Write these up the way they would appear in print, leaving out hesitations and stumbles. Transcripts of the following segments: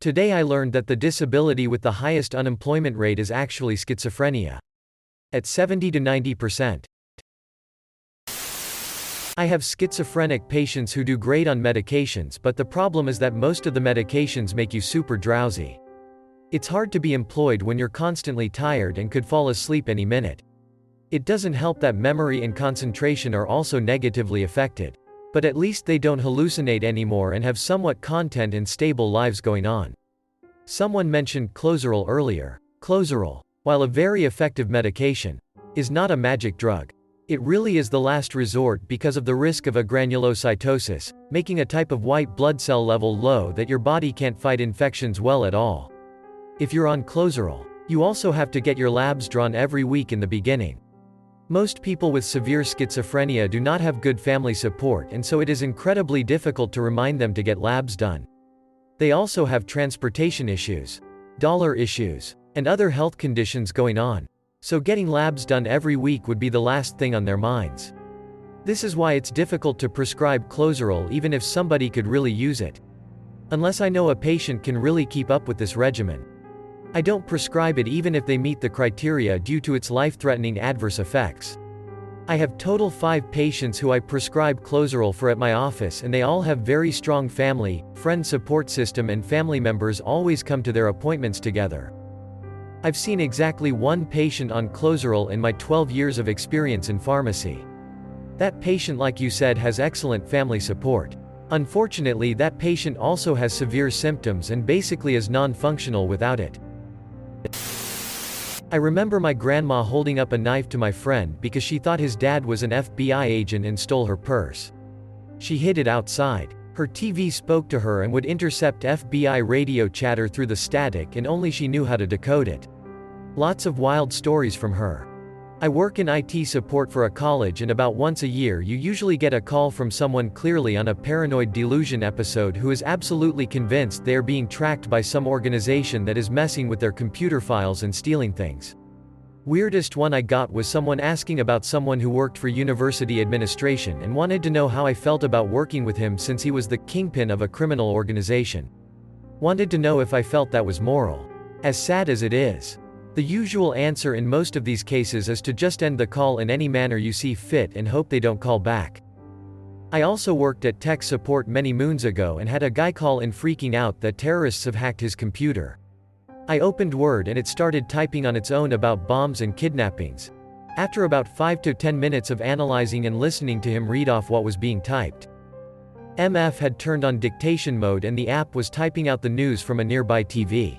Today I learned that the disability with the highest unemployment rate is actually schizophrenia. At 70 to 90%. I have schizophrenic patients who do great on medications, but the problem is that most of the medications make you super drowsy. It's hard to be employed when you're constantly tired and could fall asleep any minute. It doesn't help that memory and concentration are also negatively affected. But at least they don't hallucinate anymore and have somewhat content and stable lives going on. Someone mentioned Clozaril earlier. Clozaril, while a very effective medication, is not a magic drug. It really is the last resort because of the risk of agranulocytosis, making a type of white blood cell level low that your body can't fight infections well at all. If you're on Clozaril, you also have to get your labs drawn every week in the beginning. Most people with severe schizophrenia do not have good family support, and so it is incredibly difficult to remind them to get labs done. They also have transportation issues, dollar issues, and other health conditions going on. So getting labs done every week would be the last thing on their minds. This is why it's difficult to prescribe Clozaril even if somebody could really use it. Unless I know a patient can really keep up with this regimen. I don't prescribe it even if they meet the criteria due to its life-threatening adverse effects. I have total 5 patients who I prescribe Clozaril for at my office, and they all have very strong family, friend support system, and family members always come to their appointments together. I've seen exactly 1 patient on Clozaril in my 12 years of experience in pharmacy. That patient, like you said, has excellent family support. Unfortunately, that patient also has severe symptoms and basically is non-functional without it. I remember my grandma holding up a knife to my friend because she thought his dad was an FBI agent and stole her purse. She hid it outside. Her TV spoke to her and would intercept FBI radio chatter through the static, and only she knew how to decode it. Lots of wild stories from her. I work in IT support for a college, and about once a year you usually get a call from someone clearly on a paranoid delusion episode who is absolutely convinced they are being tracked by some organization that is messing with their computer files and stealing things. Weirdest one I got was someone asking about someone who worked for university administration and wanted to know how I felt about working with him since he was the kingpin of a criminal organization. Wanted to know if I felt that was moral. As sad as it is. The usual answer in most of these cases is to just end the call in any manner you see fit and hope they don't call back. I also worked at tech support many moons ago and had a guy call in freaking out that terrorists have hacked his computer. I opened Word and it started typing on its own about bombs and kidnappings. After about 5 to 10 minutes of analyzing and listening to him read off what was being typed, MF had turned on dictation mode and the app was typing out the news from a nearby TV.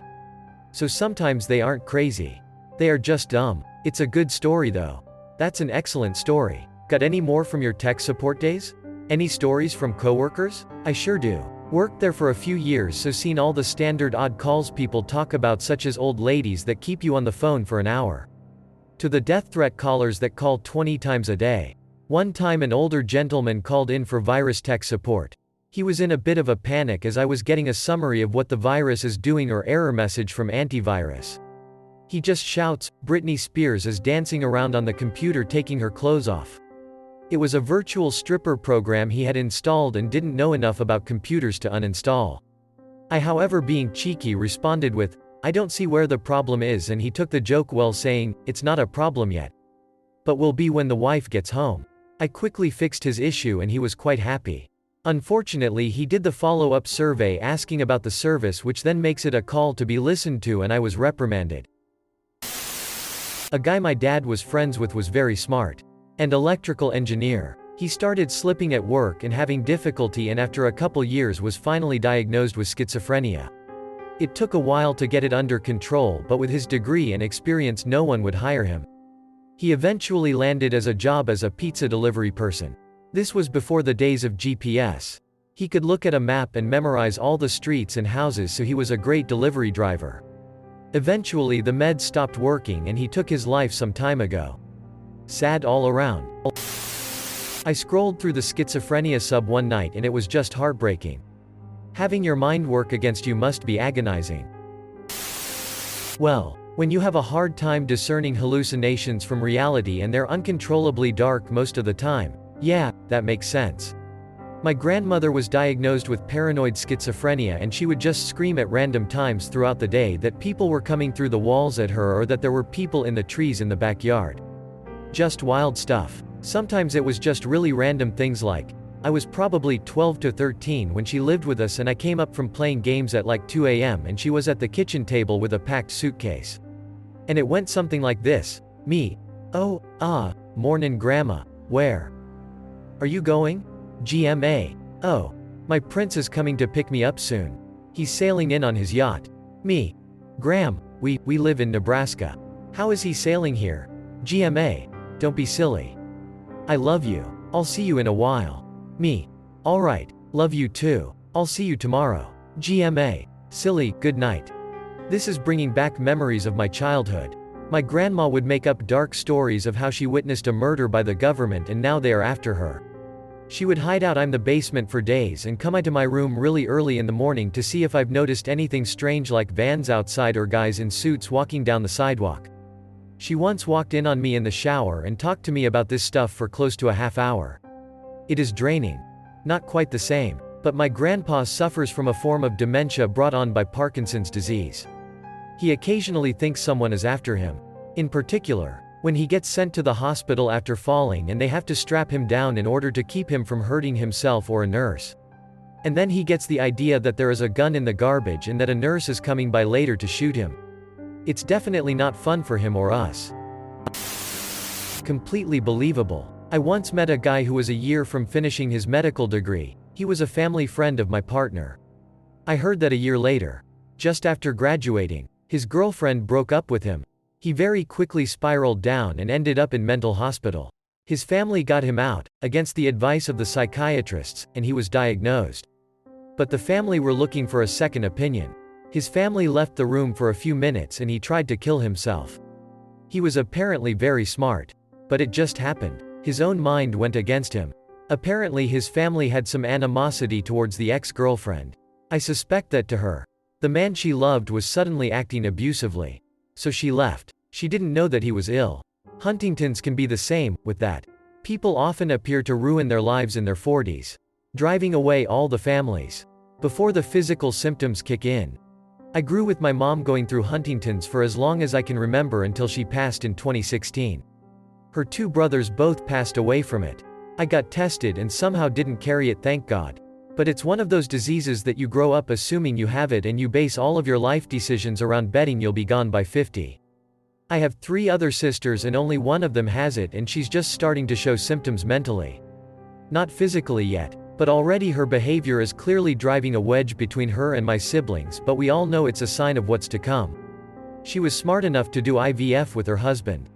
So sometimes they aren't crazy. They are just dumb. It's a good story though. That's an excellent story. Got any more from your tech support days? Any stories from coworkers? I sure do. Worked there for a few years, so seen all the standard odd calls people talk about, such as old ladies that keep you on the phone for an hour, to the death threat callers that call 20 times a day. One time an older gentleman called in for virus tech support. He was in a bit of a panic as I was getting a summary of what the virus is doing or error message from antivirus. He just shouts, "Britney Spears is dancing around on the computer taking her clothes off." It was a virtual stripper program he had installed and didn't know enough about computers to uninstall. I, however, being cheeky, responded with, "I don't see where the problem is," and he took the joke well, saying, "It's not a problem yet. But will be when the wife gets home." I quickly fixed his issue and he was quite happy. Unfortunately, he did the follow-up survey asking about the service, which then makes it a call to be listened to, and I was reprimanded. A guy my dad was friends with was very smart. An electrical engineer. He started slipping at work and having difficulty, and after a couple years was finally diagnosed with schizophrenia. It took a while to get it under control, but with his degree and experience no one would hire him. He eventually landed as a job as a pizza delivery person. This was before the days of GPS. He could look at a map and memorize all the streets and houses, so he was a great delivery driver. Eventually the meds stopped working and he took his life some time ago. Sad all around. I scrolled through the schizophrenia sub one night and it was just heartbreaking. Having your mind work against you must be agonizing. Well, when you have a hard time discerning hallucinations from reality and they're uncontrollably dark most of the time, yeah, that makes sense. My grandmother was diagnosed with paranoid schizophrenia, and she would just scream at random times throughout the day that people were coming through the walls at her or that there were people in the trees in the backyard. Just wild stuff. Sometimes it was just really random things like, I was probably 12 to 13 when she lived with us and I came up from playing games at like 2 a.m. and she was at the kitchen table with a packed suitcase. And it went something like this. Me. Oh, mornin' grandma. Where are you going? GMA. Oh. My prince is coming to pick me up soon. He's sailing in on his yacht. Me. Gram. We live in Nebraska. How is he sailing here? GMA. Don't be silly. I love you. I'll see you in a while. Me. Alright. Love you too. I'll see you tomorrow. GMA. Silly, good night. This is bringing back memories of my childhood. My grandma would make up dark stories of how she witnessed a murder by the government and now they are after her. She would hide out in the basement for days and come into my room really early in the morning to see if I've noticed anything strange like vans outside or guys in suits walking down the sidewalk. She once walked in on me in the shower and talked to me about this stuff for close to a half hour. It is draining. Not quite the same, but my grandpa suffers from a form of dementia brought on by Parkinson's disease. He occasionally thinks someone is after him. In particular, when he gets sent to the hospital after falling and they have to strap him down in order to keep him from hurting himself or a nurse. And then he gets the idea that there is a gun in the garbage and that a nurse is coming by later to shoot him. It's definitely not fun for him or us. Completely believable. I once met a guy who was a year from finishing his medical degree. He was a family friend of my partner. I heard that a year later, just after graduating, his girlfriend broke up with him. He very quickly spiraled down and ended up in mental hospital. His family got him out, against the advice of the psychiatrists, and he was diagnosed. But the family were looking for a second opinion. His family left the room for a few minutes and he tried to kill himself. He was apparently very smart. But it just happened. His own mind went against him. Apparently his family had some animosity towards the ex-girlfriend. I suspect that to her, the man she loved was suddenly acting abusively. So she left. She didn't know that he was ill. Huntington's can be the same, with that. People often appear to ruin their lives in their 40s. Driving away all the families. Before the physical symptoms kick in. I grew with my mom going through Huntington's for as long as I can remember until she passed in 2016. Her two brothers both passed away from it. I got tested and somehow didn't carry it, thank God. But it's one of those diseases that you grow up assuming you have it and you base all of your life decisions around betting you'll be gone by 50. I have 3 other sisters and only one of them has it and she's just starting to show symptoms mentally. Not physically yet, but already her behavior is clearly driving a wedge between her and my siblings, but we all know it's a sign of what's to come. She was smart enough to do IVF with her husband.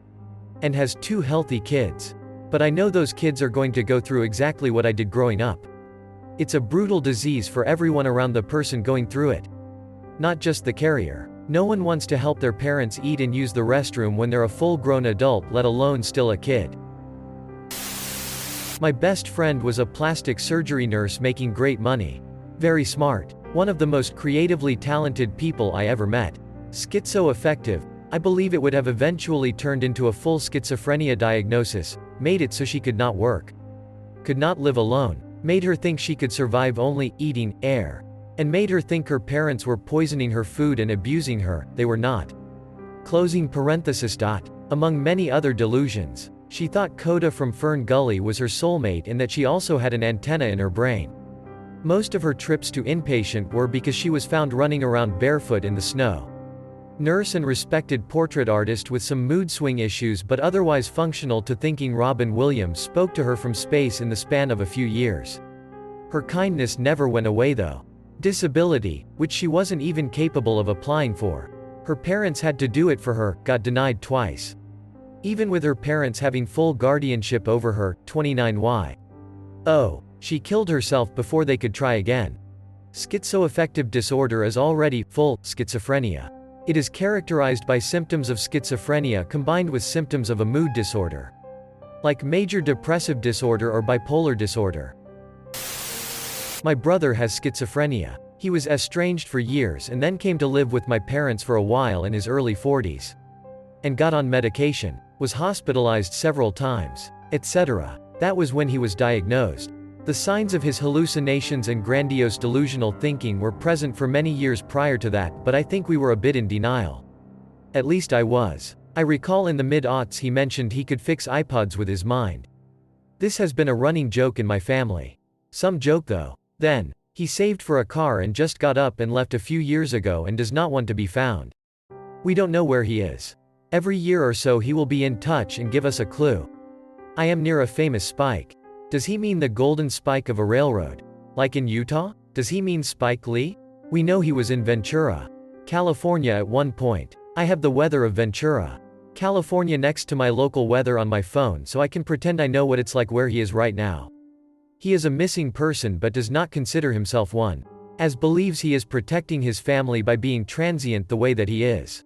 And has 2 healthy kids. But I know those kids are going to go through exactly what I did growing up. It's a brutal disease for everyone around the person going through it. Not just the carrier. No one wants to help their parents eat and use the restroom when they're a full-grown adult, let alone still a kid. My best friend was a plastic surgery nurse making great money. Very smart. One of the most creatively talented people I ever met. Schizoaffective. I believe it would have eventually turned into a full schizophrenia diagnosis, made it so she could not work. Could not live alone. Made her think she could survive only eating air. And made her think her parents were poisoning her food and abusing her, they were not. Closing parenthesis. Among many other delusions, she thought Coda from Fern Gully was her soulmate and that she also had an antenna in her brain. Most of her trips to inpatient were because she was found running around barefoot in the snow. Nurse and respected portrait artist with some mood swing issues but otherwise functional to thinking Robin Williams spoke to her from space in the span of a few years. Her kindness never went away though. Disability, which she wasn't even capable of applying for. Her parents had to do it for her, got denied twice. Even with her parents having full guardianship over her, 29Y. Oh, she killed herself before they could try again. Schizoaffective disorder is already full schizophrenia. It is characterized by symptoms of schizophrenia combined with symptoms of a mood disorder. Like major depressive disorder or bipolar disorder. My brother has schizophrenia. He was estranged for years and then came to live with my parents for a while in his early 40s. And got on medication, was hospitalized several times, etc. That was when he was diagnosed. The signs of his hallucinations and grandiose delusional thinking were present for many years prior to that, but I think we were a bit in denial. At least I was. I recall in the mid-aughts he mentioned he could fix iPods with his mind. This has been a running joke in my family. Some joke though. Then, he saved for a car and just got up and left a few years ago and does not want to be found. We don't know where he is. Every year or so he will be in touch and give us a clue. I am near a famous spike. Does he mean the golden spike of a railroad? Like in Utah? Does he mean Spike Lee? We know he was in Ventura, California at one point. I have the weather of Ventura, California next to my local weather on my phone so I can pretend I know what it's like where he is right now. He is a missing person but does not consider himself one, as believes he is protecting his family by being transient the way that he is.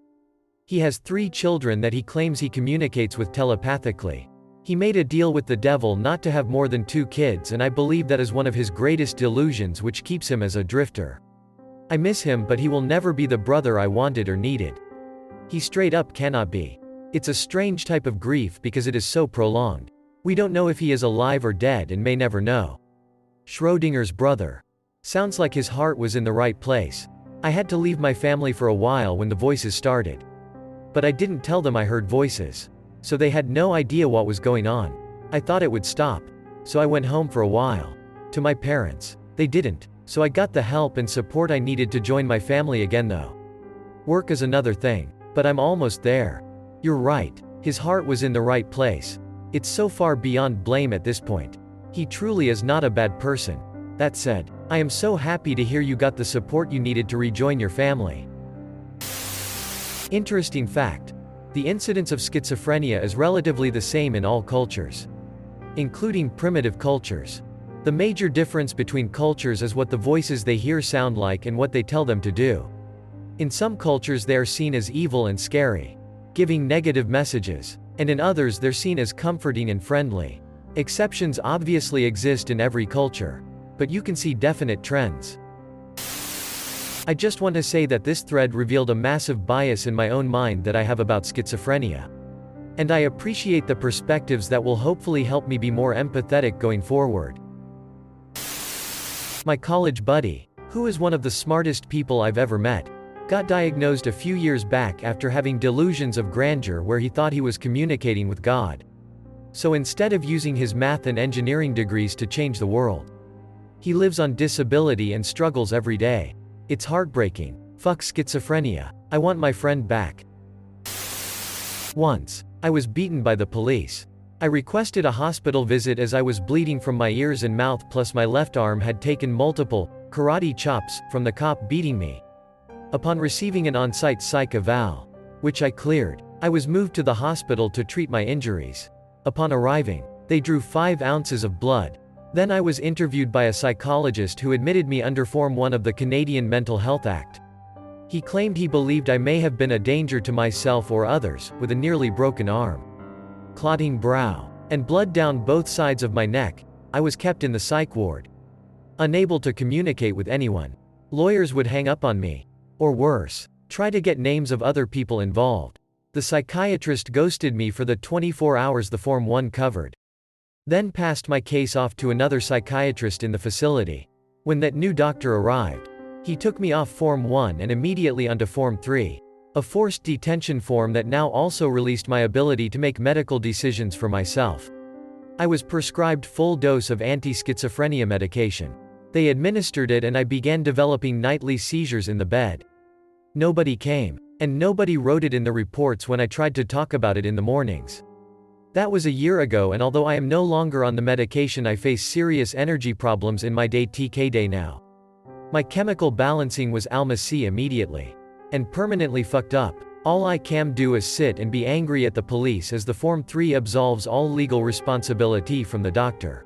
He has 3 children that he claims he communicates with telepathically. He made a deal with the devil not to have more than 2 kids, and I believe that is one of his greatest delusions which keeps him as a drifter. I miss him, but he will never be the brother I wanted or needed. He straight up cannot be. It's a strange type of grief because it is so prolonged. We don't know if he is alive or dead and may never know. Schrodinger's brother. Sounds like his heart was in the right place. I had to leave my family for a while when the voices started. But I didn't tell them I heard voices. So they had no idea what was going on. I thought it would stop. So I went home for a while. To my parents. They didn't. So I got the help and support I needed to join my family again though. Work is another thing. But I'm almost there. You're right. His heart was in the right place. It's so far beyond blame at this point. He truly is not a bad person. That said, I am so happy to hear you got the support you needed to rejoin your family. Interesting fact. The incidence of schizophrenia is relatively the same in all cultures, including primitive cultures. The major difference between cultures is what the voices they hear sound like and what they tell them to do. In some cultures they are seen as evil and scary, giving negative messages, and in others they're seen as comforting and friendly. Exceptions obviously exist in every culture, but you can see definite trends. I just want to say that this thread revealed a massive bias in my own mind that I have about schizophrenia. And I appreciate the perspectives that will hopefully help me be more empathetic going forward. My college buddy, who is one of the smartest people I've ever met, got diagnosed a few years back after having delusions of grandeur where he thought he was communicating with God. So instead of using his math and engineering degrees to change the world, he lives on disability and struggles every day. It's heartbreaking. Fuck schizophrenia. I want my friend back. Once, I was beaten by the police. I requested a hospital visit as I was bleeding from my ears and mouth, plus my left arm had taken multiple karate chops from the cop beating me. Upon receiving an on-site psych eval, which I cleared, I was moved to the hospital to treat my injuries. Upon arriving, they drew 5 ounces of blood. Then I was interviewed by a psychologist who admitted me under Form 1 of the Canadian Mental Health Act. He claimed he believed I may have been a danger to myself or others, with a nearly broken arm, clotting brow, and blood down both sides of my neck. I was kept in the psych ward, unable to communicate with anyone. Lawyers would hang up on me. Or worse, try to get names of other people involved. The psychiatrist ghosted me for the 24 hours the Form 1 covered. Then passed my case off to another psychiatrist in the facility. When that new doctor arrived, he took me off Form 1 and immediately onto Form 3, a forced detention form that now also released my ability to make medical decisions for myself. I was prescribed full dose of anti-schizophrenia medication. They administered it and I began developing nightly seizures in the bed. Nobody came, and nobody wrote it in the reports when I tried to talk about it in the mornings. That was a year ago, and although I am no longer on the medication, I face serious energy problems in my day now. My chemical balancing was almasi immediately. And permanently fucked up. All I can do is sit and be angry at the police as the Form 3 absolves all legal responsibility from the doctor.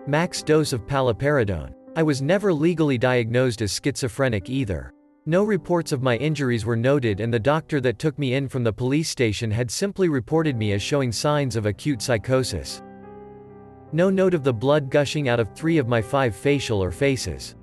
Max dose of paliperidone. I was never legally diagnosed as schizophrenic either. No reports of my injuries were noted, and the doctor that took me in from the police station had simply reported me as showing signs of acute psychosis. No note of the blood gushing out of 3 of my 5 facial or faces.